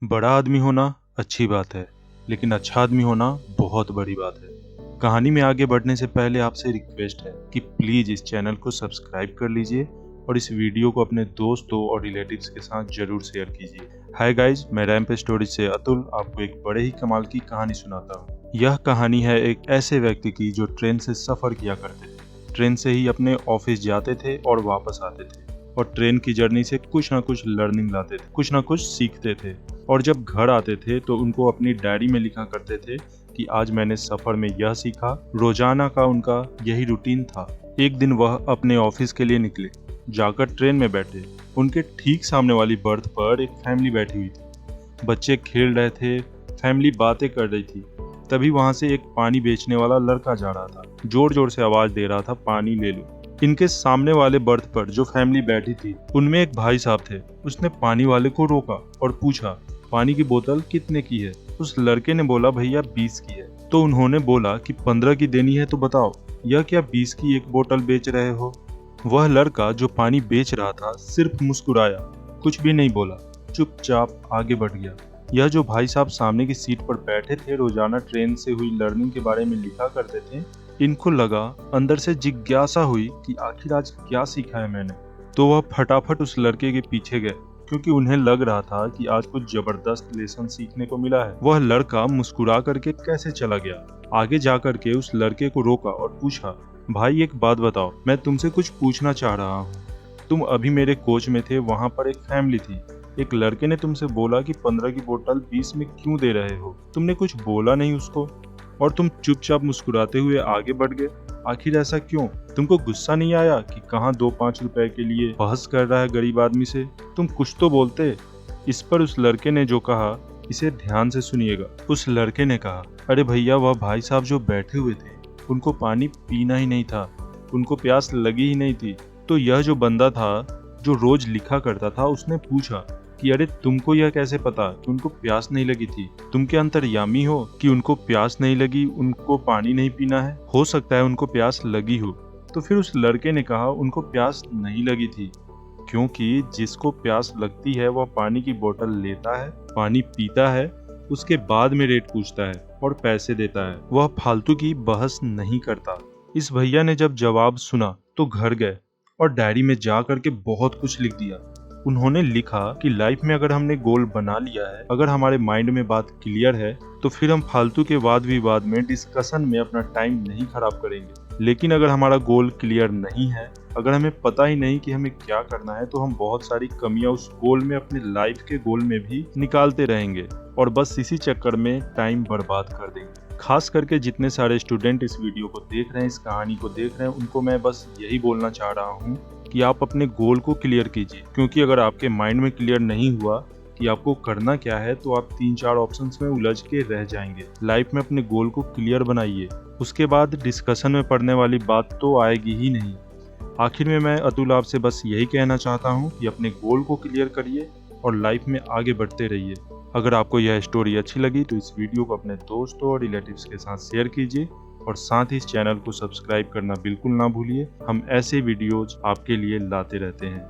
बड़ा आदमी होना अच्छी बात है, लेकिन अच्छा आदमी होना बहुत बड़ी बात है। कहानी में आगे बढ़ने से पहले आपसे रिक्वेस्ट है कि प्लीज़ इस चैनल को सब्सक्राइब कर लीजिए और इस वीडियो को अपने दोस्तों और रिलेटिव्स के साथ जरूर शेयर कीजिए। हाय गाइज, मैं रैम्प स्टोरीज से अतुल आपको एक बड़े ही कमाल की कहानी सुनाता हूँ। यह कहानी है एक ऐसे व्यक्ति की जो ट्रेन से सफ़र किया करते थे। ट्रेन से ही अपने ऑफिस जाते थे और वापस आते थे और ट्रेन की जर्नी से कुछ ना कुछ लर्निंग लाते थे, कुछ ना कुछ सीखते थे। और जब घर आते थे तो उनको अपनी डायरी में लिखा करते थे कि आज मैंने सफर में यह सीखा। रोजाना का उनका यही रूटीन था। एक दिन वह अपने ऑफिस के लिए निकले। जाकर ट्रेन में बैठे। उनके ठीक सामने वाली बर्थ पर एक फैमिली बैठी हुई थी। बच्चे खेल रहे थे, फैमिली बातें कर रही थी। तभी वहां से एक पानी बेचने वाला लड़का जा रहा था। जोर जोर से आवाज दे रहा था, पानी ले लो। इनके सामने वाले बर्थ पर जो फैमिली बैठी थी उनमें एक भाई साहब थे। उसने पानी वाले को रोका और पूछा, पानी की बोतल कितने की है? उस लड़के ने बोला, भैया 20 की है। तो उन्होंने बोला कि 15 की देनी है तो बताओ, यह क्या 20 की एक बोतल बेच रहे हो? वह लड़का जो पानी बेच रहा था सिर्फ मुस्कुराया, कुछ भी नहीं बोला, चुपचाप आगे बढ़ गया। यह जो भाई साहब सामने की सीट पर बैठे थे, रोजाना ट्रेन से हुई लर्निंग के बारे में लिखा करते थे। इनको लगा, अंदर से जिज्ञासा हुई कि आखिर आज क्या सीखा है मैंने। तो वह फटाफट उस लड़के के पीछे गए, क्योंकि उन्हें लग रहा था कि आज कुछ जबरदस्त लेसन सीखने को मिला है। वह लड़का मुस्कुरा करके कैसे चला गया। आगे जाकर के उस लड़के को रोका और पूछा, भाई एक बात बताओ, मैं तुमसे कुछ पूछना चाह रहा हूँ। तुम अभी मेरे कोच में थे, वहाँ पर एक फैमिली थी। एक लड़के ने तुमसे बोला कि 15 की बोतल 20 में क्यों दे रहे हो? तुमने कुछ बोला नहीं उसको और तुम चुपचाप मुस्कुराते हुए आगे बढ़ गए। आखिर ऐसा क्यों? तुमको गुस्सा नहीं आया कि कहाँ 2-5 रुपए के लिए बहस कर रहा है गरीब आदमी से? तुम कुछ तो बोलते। इस पर उस लड़के ने जो कहा, इसे ध्यान से सुनिएगा। उस लड़के ने कहा, अरे भैया, वह भाई साहब जो बैठे हुए थे उनको पानी पीना ही नहीं था, उनको प्यास लगी ही नहीं थी। तो यह जो बंदा था जो रोज लिखा करता था, उसने पूछा कि अरे तुमको यह कैसे पता कि उनको प्यास नहीं लगी थी? तुम क्या अंतर्यामी हो कि उनको प्यास नहीं लगी, उनको पानी नहीं पीना है? हो सकता है उनको प्यास लगी हो। तो फिर उस लड़के ने कहा, उनको प्यास नहीं लगी थी, क्योंकि जिसको प्यास लगती है वह पानी की बोतल लेता है, पानी पीता है, उसके बाद में रेट पूछता है और पैसे देता है। वह फालतू की बहस नहीं करता। इस भैया ने जब जवाब सुना तो घर गए और डायरी में जा करके बहुत कुछ लिख दिया। उन्होंने लिखा कि लाइफ में अगर हमने गोल बना लिया है, अगर हमारे माइंड में बात क्लियर है, तो फिर हम फालतू के वाद विवाद में, डिस्कशन में अपना टाइम नहीं खराब करेंगे। लेकिन अगर हमारा गोल क्लियर नहीं है, अगर हमें पता ही नहीं कि हमें क्या करना है, तो हम बहुत सारी कमियां उस गोल में, अपने लाइफ के गोल में भी निकालते रहेंगे और बस इसी चक्कर में टाइम बर्बाद कर देंगे। खास करके जितने सारे स्टूडेंट इस वीडियो को देख रहे हैं, इस कहानी को देख रहे हैं, उनको मैं बस यही बोलना चाह रहा हूँ कि आप अपने गोल को क्लियर कीजिए। क्योंकि अगर आपके माइंड में क्लियर नहीं हुआ कि आपको करना क्या है, तो आप 3-4 ऑप्शंस में उलझ के रह जाएंगे। लाइफ में अपने गोल को क्लियर बनाइए, उसके बाद डिस्कशन में पड़ने वाली बात तो आएगी ही नहीं। आखिर में मैं अतुल आपसे बस यही कहना चाहता हूँ कि अपने गोल को क्लियर करिए और लाइफ में आगे बढ़ते रहिए। अगर आपको यह स्टोरी अच्छी लगी तो इस वीडियो को अपने दोस्तों और रिलेटिव्स के साथ शेयर कीजिए और साथ ही इस चैनल को सब्सक्राइब करना बिल्कुल ना भूलिए। हम ऐसे वीडियोज आपके लिए लाते रहते हैं।